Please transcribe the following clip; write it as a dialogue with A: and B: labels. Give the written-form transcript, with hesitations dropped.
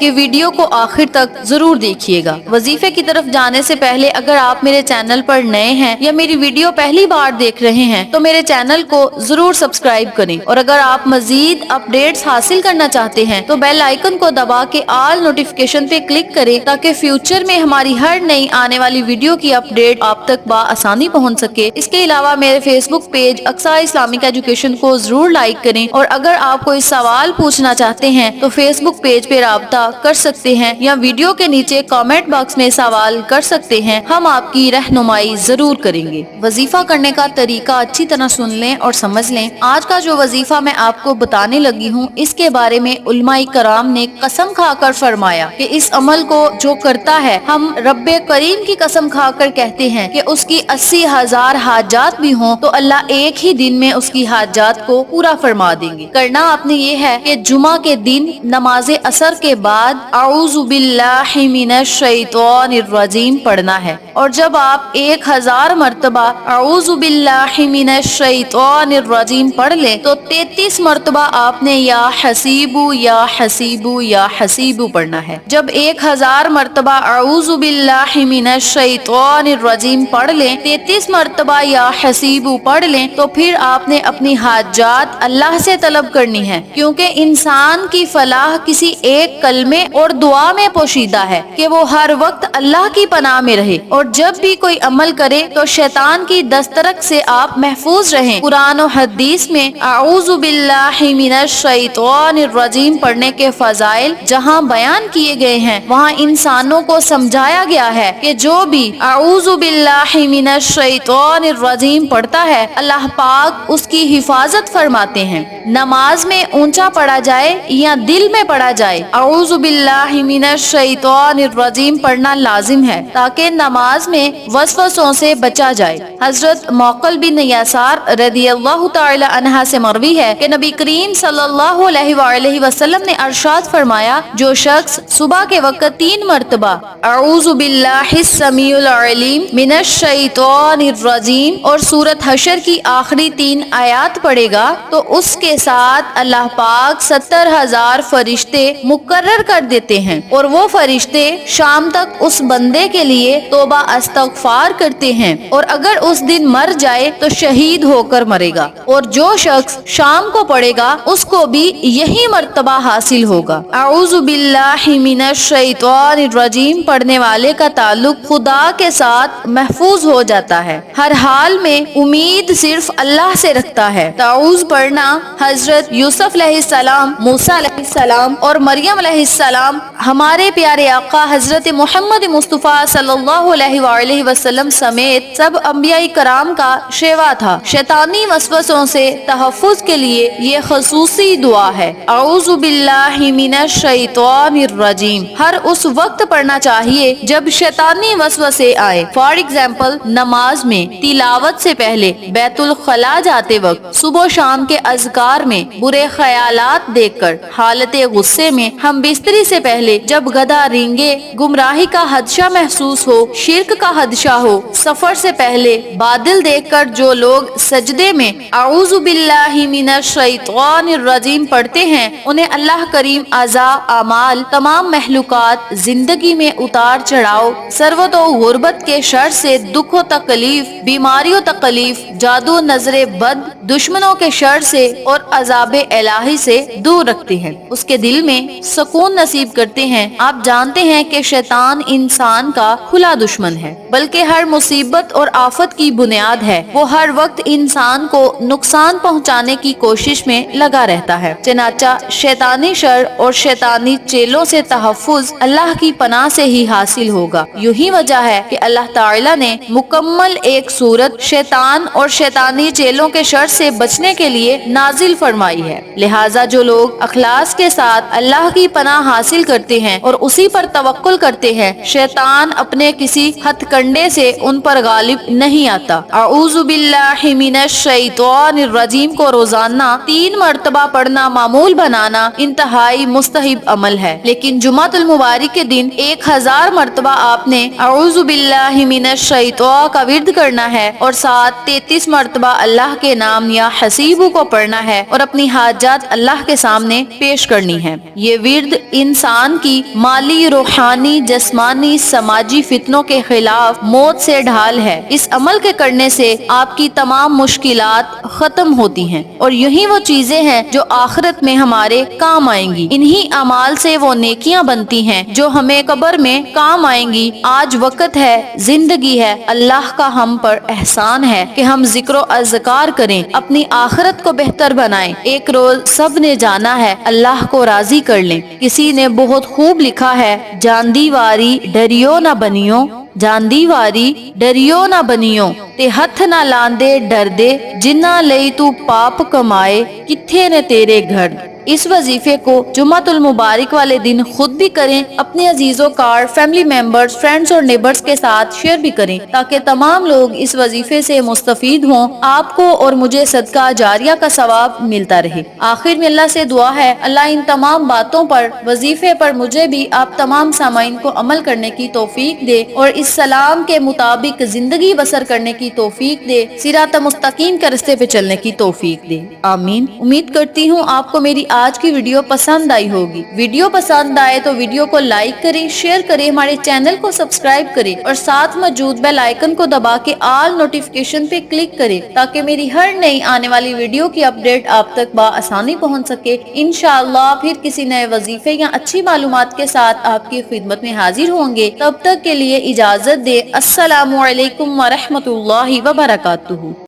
A: کہ ویڈیو کو آخر تک ضرور دیکھیے گا۔ وظیفے کی طرف جانے سے پہلے اگر آپ میرے چینل پر نئے ہیں یا میری ویڈیو پہلی بار دیکھ رہے ہیں تو میرے چینل کو ضرور سبسکرائب کریں، اور اگر آپ مزید اپڈیٹس حاصل کرنا چاہتے ہیں تو بیل آئیکن کو دبا کے آل نوٹیفیکیشن پہ کلک کریں تاکہ فیوچر میں ہماری ہر نئی آنے والی ویڈیو کی اپڈیٹ آپ تک بآسانی پہنچ سکے۔ اس کے علاوہ میرے فیس بک پیج اقصا اسلامک ایجوکیشن کو ضرور لائک کریں، اور اگر آپ کوئی سوال پوچھنا چاہتے ہیں تو فیس بک پیج پہ رابطہ کر سکتے ہیں یا ویڈیو کے نیچے کامنٹ باکس میں سوال کر سکتے ہیں، ہم آپ کی رہنمائی ضرور کریں گے۔ وظیفہ کرنے کا طریقہ اچھی طرح سن لیں اور سمجھ لیں۔ آج کا جو وظیفہ میں آپ کو بتانے لگی ہوں اس کے بارے میں علماء کرام نے قسم کھا کر فرمایا کہ اس عمل کو جو کرتا ہے، ہم رب کریم کی قسم کھا کر کہتے ہیں کہ اس کی 80,000 حاجات بھی ہوں تو اللہ ایک ہی دن میں اس کی حاجات کو پورا فرما دیں گے۔ کرنا آپ نے یہ ہے کہ جمعہ کے دن نماز عصر کے بعد اعوذ باللہ من الشیطان الرجیم پڑھنا ہے، اور جب آپ 1000 مرتبہ اعوذ باللہ من الشیطان الرجیم پڑھ لیں تو 33 مرتبہ آپ نے یا حسیبو یا حسیبو یا حسیبو پڑھنا ہے۔ جب 1000 مرتبہ اعوذ باللہ من الشیطان الرجیم پڑھ لیں، 33 مرتبہ یا حسیبو پڑھ لیں تو پھر آپ نے اپنی حاجات اللہ سے طلب کرنی ہے، کیونکہ انسان کی فلاح کسی ایک کلمے اور دعا میں پوشیدہ ہے کہ وہ ہر وقت اللہ کی پناہ میں رہے، اور جب بھی کوئی عمل کرے تو شیطان کی دسترک سے آپ محفوظ رہیں۔ قرآن و حدیث میں اعوذ باللہ من الشیطان الرجیم پڑھنے کے فضائل جہاں بیان کیے گئے ہیں، وہاں انسانوں کو سمجھایا گیا ہے کہ جو بھی اعوذ باللہ من الشیطان الرجیم پڑھتا ہے اللہ پاک اس کی حفاظت فرماتے ہیں۔ نماز میں اونچا پڑھا جائے یا دل میں پڑھا جائے، اعوذ باللہ من الشیطان الرجیم پڑھنا لازم ہے تاکہ نماز میں وسوسوں سے بچا جائے۔ حضرت موقل بن یسار رضی اللہ تعالی عنہ سے مروی ہے کہ نبی کریم صلی اللہ علیہ وآلہ وسلم نے ارشاد فرمایا، جو شخص صبح کے وقت 3 مرتبہ اعوذ باللہ السمیع العلیم من الشیطان الرجیم اور سورۃ حشر کی آخری 3 آیات پڑھے گا تو اس کے ساتھ اللہ پاک 70,000 فرشتے مقرر کر دیتے ہیں، اور وہ فرشتے شام تک اس بندے کے لیے توبہ استغفار کرتے ہیں، اور اگر اس دن مر جائے تو شہید ہو کر مرے گا، اور جو شخص شام کو پڑھے گا اس کو بھی یہی مرتبہ حاصل ہوگا۔ اعوذ باللہ من الشیطان الرجیم پڑھنے والے کا تعلق خدا کے ساتھ محفوظ ہو جاتا ہے، ہر حال میں امید صرف اللہ سے رکھتا ہے۔ تعوذ پڑھنا حضرت یوسف علیہ السلام، موسیٰ علیہ السلام اور مریم علیہ السلام، ہمارے پیارے آقا حضرت محمد مصطفیٰ صلی اللہ علیہ وآلہ وسلم سمیت سب انبیاء کرام کا شیوا تھا۔ شیطانی وسوسوں سے تحفظ کے لیے یہ خصوصی دعا ہے، اعوذ باللہ من الشیطان الرجیم، ہر اس وقت پڑھنا چاہیے جب شیطانی وسوسے آئے۔ فار ایگزامپل نماز میں، تلاوت سے پہلے، بیت الخلاء جاتے وقت، صبح و شام کے اذکار میں، برے خیالات دیکھ کر، حالت غصے میں، ہم بستری سے پہلے، جب گدھا رینگے، گمراہی کا خدشہ محسوس ہو، شرک کا خدشہ ہو، سفر سے پہلے، بادل دیکھ کر جو لوگ سجدے میں اعوذ باللہ من الشیطان الرجیم پڑھتے ہیں انہیں اللہ کریم عزا اعمال، تمام محلوقات، زندگی میں اتار چڑھاؤ، ثروت و غربت کے شر سے، دکھ و تکلیف، بیماری و تکلیف، جادو نظر بد، دشمنوں کے شر سے اور عذاب الہی سے دور رکھتے ہیں، اس کے دل میں سکون نصیب کرتے ہیں۔ آپ جانتے ہیں کہ شیطان انسان کا کھلا دشمن ہے، بلکہ ہر مصیبت اور آفت کی بنیاد ہے، وہ ہر وقت انسان کو نقصان پہنچانے کی کوشش میں لگا رہتا ہے۔ چنانچہ شیطانی شر اور شیطانی چیلوں سے تحفظ اللہ کی پناہ سے ہی حاصل ہوگا۔ یہی وجہ ہے کہ اللہ تعالیٰ نے مکمل ایک سورت شیطان اور شیطانی چیلوں کے شر سے بچنے کے لیے نازل فرمائی ہے، لہٰذا جو لوگ اخلاص کے ساتھ اللہ کی پناہ حاصل کرتے ہیں اور اسی پر توکل کرتے ہیں، شیطان اپنے کسی ہتھ کنڈے سے ان پر غالب نہیں آتا۔ اعوذ باللہ من الشیطان الرجیم کو روزانہ 3 مرتبہ پڑھنا معمول بنانا انتہائی مستحب عمل ہے، لیکن جمعۃ المبارک کے دن 1000 مرتبہ آپ نے اعوذ باللہ من الشیطان کا ورد کرنا ہے اور ساتھ 33 مرتبہ اللہ کے نام یا حسیب کو پڑھنا ہے اور اپنی حاجات اللہ کے سامنے پیش کرنی ہے۔ یہ ورد انسان کی مالی، روحانی، جسمانی، سماجی فتنوں کے خلاف موت سے ڈھال ہے۔ اس عمل کے کرنے سے آپ کی تمام مشکلات ختم ہوتی ہیں اور یہی وہ چیزیں ہیں جو آخرت میں ہمارے کام آئیں گی۔ انہی اعمال سے وہ نیکیاں بنتی ہیں جو ہمیں قبر میں کام آئیں گی۔ آج وقت ہے، زندگی ہے، اللہ کا ہم پر احسان ہے کہ ہم ذکر و اذکار کریں، اپنی آخرت کو بہتر بنائیں۔ ایک روز سب نے جانا ہے، اللہ کو راضی کر لیں۔ کسی نے بہت خوب لکھا ہے، جاندی واری ڈریو نہ بنیو، جاندی واری ڈریو نہ بنیو، تے ہتھ نہ لاندے ڈر دے، جنہ لئی تو پاپ کمائے، کتھے نے تیرے گھر۔ اس وظیفے کو جمعۃ المبارک والے دن خود بھی کریں، اپنے عزیزوں، کار، فیملی ممبرز، فرینڈز اور نیبرز کے ساتھ شیئر بھی کریں تاکہ تمام لوگ اس وظیفے سے مستفید ہوں، آپ کو اور مجھے صدقہ جاریہ کا ثواب ملتا رہے۔ آخر میں اللہ سے دعا ہے، اللہ ان تمام باتوں پر، وظیفے پر مجھے بھی آپ تمام سامعین کو عمل کرنے کی توفیق دے اور اس سلام کے مطابق زندگی بسر کرنے کی توفیق دے، صراط مستقیم کے راستے پہ چلنے کی توفیق دے، آمین۔ امید کرتی ہوں آپ کو میری آج کی ویڈیو پسند آئی ہوگی۔ ویڈیو پسند آئے تو ویڈیو کو لائک کریں، شیئر کریں، ہمارے چینل کو سبسکرائب کریں اور ساتھ موجود بیل آئیکن کو دبا کے آل نوٹیفیکیشن پہ کلک کریں تاکہ میری ہر نئی آنے والی ویڈیو کی اپڈیٹ آپ تک بآسانی پہنچ سکے۔ انشاءاللہ پھر کسی نئے وظیفے یا اچھی معلومات کے ساتھ آپ کی خدمت میں حاضر ہوں گے۔ تب تک کے لیے اجازت دے۔ السلام علیکم ورحمۃ اللہ وبرکاتہ۔